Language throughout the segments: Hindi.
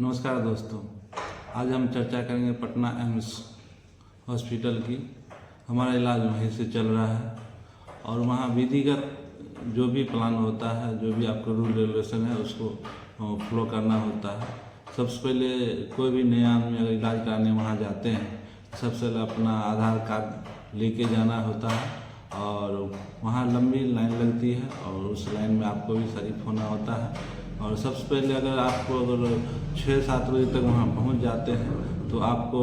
नमस्कार दोस्तों, आज हम चर्चा करेंगे पटना एम्स हॉस्पिटल की। हमारा इलाज वहीं से चल रहा है और वहाँ विधिगत जो भी प्लान होता है, जो भी आपका रूल रेगुलेशन है, उसको फॉलो करना होता है। सबसे पहले कोई भी नया आदमी अगर इलाज कराने वहाँ जाते हैं, सबसे पहले अपना आधार कार्ड लेके जाना होता है और वहाँ लंबी लाइन लगती है और उस लाइन में आपको भी शरीक होना होता है। और सबसे पहले अगर 6-7 बजे तक वहाँ पहुँच जाते हैं तो आपको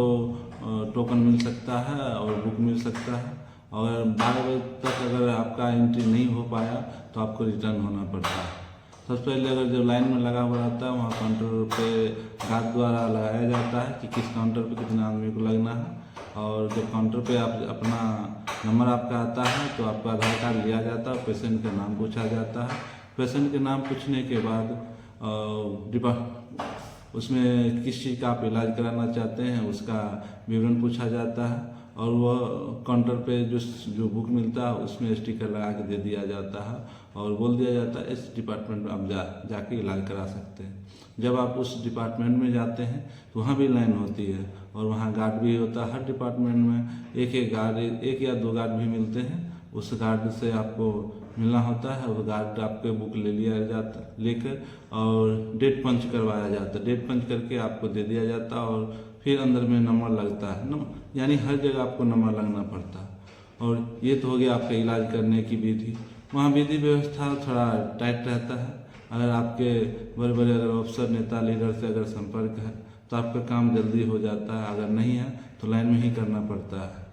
टोकन मिल सकता है और बुक मिल सकता है। और 12 बजे तक अगर आपका एंट्री नहीं हो पाया तो आपको रिटर्न होना पड़ता है। सबसे पहले अगर जो लाइन में लगा हुआ रहता है वहाँ काउंटर पे गार्ड द्वारा लगाया जाता है कि किस काउंटर पे कितने आदमी को लगना है। और जब काउंटर पे आप अपना नंबर आपका आता है तो आपका आधार कार्ड लिया जाता है, पेशेंट का नाम पूछा जाता है। पेशेंट के नाम पूछने के बाद उसमें किस चीज़ का आप इलाज कराना चाहते हैं उसका विवरण पूछा जाता है और वह काउंटर पे जो बुक मिलता है उसमें स्टिकर लगा के दे दिया जाता है और बोल दिया जाता है इस डिपार्टमेंट में आप जाके इलाज करा सकते हैं। जब आप उस डिपार्टमेंट में जाते हैं तो वहाँ भी लाइन होती है और वहाँ गार्ड भी होता है। हर डिपार्टमेंट में एक या दो गार्ड भी मिलते हैं। उस गार्ड से आपको मिलना होता है। वो गार्ड आपके बुक ले लिया जाता लेकर और डेट पंच करवाया जाता है। डेट पंच करके आपको दे दिया जाता है और फिर अंदर में नंबर लगता है। यानी हर जगह आपको नंबर लगना पड़ता है। और ये तो हो गया आपका इलाज करने की विधि। वहाँ विधि व्यवस्था थोड़ा टाइट रहता है। अगर आपके बड़े बड़े अगर अफसर नेता लीडर से अगर संपर्क है तो आपका काम जल्दी हो जाता है। अगर नहीं है तो लाइन में ही करना पड़ता है।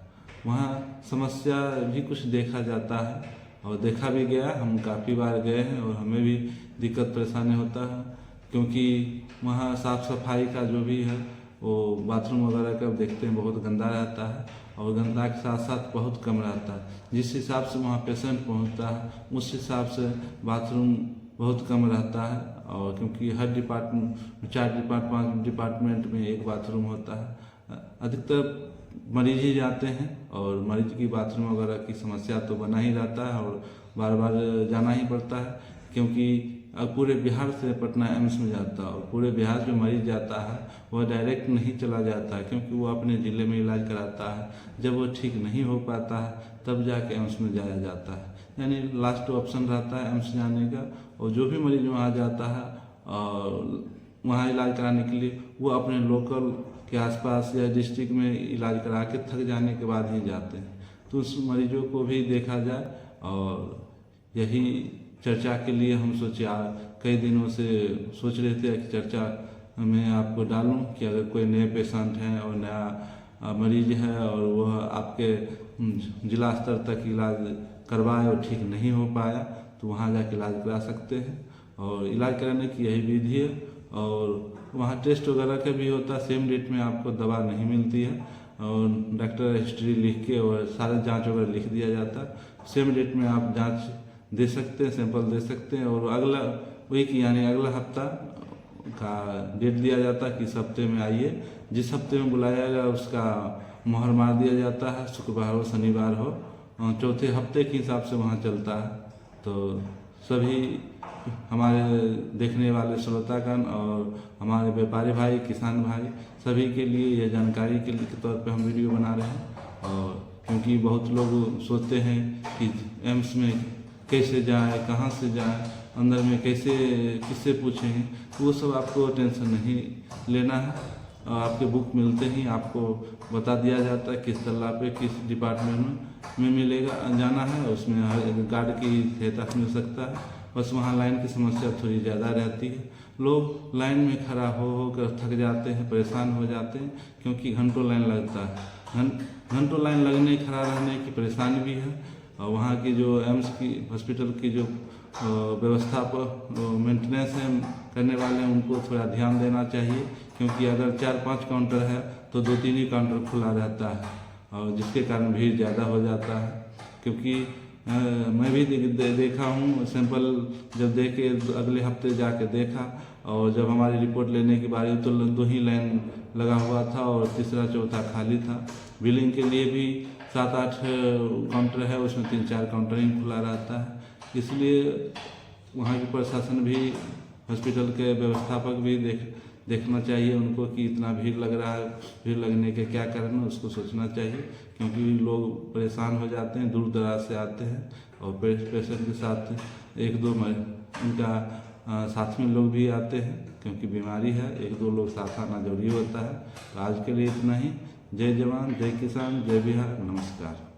वहाँ समस्या भी कुछ देखा जाता है और देखा भी गया। हम काफ़ी बार गए हैं और हमें भी दिक्कत परेशानी होता है क्योंकि वहाँ साफ़ सफाई का जो भी है वो बाथरूम वगैरह का देखते हैं बहुत गंदा रहता है और गंदा के साथ साथ बहुत कम रहता है। जिस हिसाब से वहाँ पेशेंट पहुँचता है उस हिसाब से बाथरूम बहुत कम रहता है। और क्योंकि हर डिपार्टमेंट 4-5 डिपार्टमेंट में एक बाथरूम होता है। अधिकतर मरीज ही जाते हैं और मरीज की बाथरूम वगैरह की समस्या तो बना ही रहता है और बार बार जाना ही पड़ता है क्योंकि पूरे बिहार से पटना एम्स में जाता है और पूरे बिहार से मरीज जाता है वह डायरेक्ट नहीं चला जाता है क्योंकि वो अपने ज़िले में इलाज कराता है। जब वो ठीक नहीं हो पाता है तब जाके एम्स में जाया जाता है। यानी लास्ट ऑप्शन रहता है एम्स जाने का। और जो भी मरीज वहाँ जाता है और वहाँ इलाज कराने के लिए वो अपने लोकल के आसपास या डिस्ट्रिक्ट में इलाज करा के थक जाने के बाद ही जाते हैं। तो उस मरीजों को भी देखा जाए और यही चर्चा के लिए हम सोचे कई दिनों से सोच रहे थे कि चर्चा में आपको डालूं कि अगर कोई नए पेशेंट हैं और नया मरीज है और वह आपके जिला स्तर तक इलाज करवाए और ठीक नहीं हो पाया तो वहाँ जाके इलाज करा सकते हैं। और इलाज कराने की यही विधि है। और वहाँ टेस्ट वगैरह का भी होता है। सेम डेट में आपको दवा नहीं मिलती है और डॉक्टर हिस्ट्री लिख के और सारे जांच वगैरह लिख दिया जाता है। सेम डेट में आप जांच दे सकते हैं, सैंपल दे सकते हैं और अगला वीक यानी अगला हफ्ता का डेट दिया जाता है कि इस हफ्ते में आइए। जिस हफ्ते में बुलाया जाएगा उसका मोहर मार दिया जाता है। शुक्रवार हो शनिवार हो चौथे हफ्ते के हिसाब से वहाँ चलता है। तो सभी हमारे देखने वाले श्रोतागण और हमारे व्यापारी भाई किसान भाई सभी के लिए यह जानकारी के तौर पे हम वीडियो बना रहे हैं। और क्योंकि बहुत लोग सोचते हैं कि एम्स में कैसे जाएं, कहाँ से जाएं, अंदर में कैसे किससे पूछें, वो सब आपको टेंशन नहीं लेना है। आपके बुक मिलते ही आपको बता दिया जाता है किस तल्ला पे किस डिपार्टमेंट में मिलेगा जाना है। उसमें हर गार्ड की सहायता मिल सकता है। बस वहाँ लाइन की समस्या थोड़ी ज़्यादा रहती है। लोग लाइन में खड़ा हो कर थक जाते हैं, परेशान हो जाते हैं क्योंकि घंटों लाइन लगता है। घंटों लाइन लगने खड़ा रहने की परेशानी भी है। और वहाँ की जो एम्स की हॉस्पिटल की जो व्यवस्था पर मेंटेनेंस है करने वाले हैं उनको थोड़ा ध्यान देना चाहिए क्योंकि अगर 4-5 काउंटर है तो 2-3 ही काउंटर खुला रहता है और जिसके कारण भीड़ ज़्यादा हो जाता है। क्योंकि मैं भी देखा हूँ सैंपल जब दे के अगले हफ्ते जाके देखा और जब हमारी रिपोर्ट लेने की बारी तो 2 ही लाइन लगा हुआ था और तीसरा चौथा खाली था। बिलिंग के लिए भी 7-8 काउंटर है, उसमें 3-4 काउंटर ही खुला रहता है। इसलिए वहाँ की प्रशासन भी हॉस्पिटल के व्यवस्थापक भी देखना चाहिए उनको कि इतना भीड़ लग रहा है, भीड़ लगने के क्या कारण है उसको सोचना चाहिए, क्योंकि लोग परेशान हो जाते हैं, दूर दराज से आते हैं और पेशेंट के साथ एक दो उनका साथ में लोग भी आते हैं, क्योंकि बीमारी है, एक दो लोग साथ आना जरूरी होता है। तो आज के लिए इतना ही। जय जवान, जय किसान, जय बिहार, नमस्कार।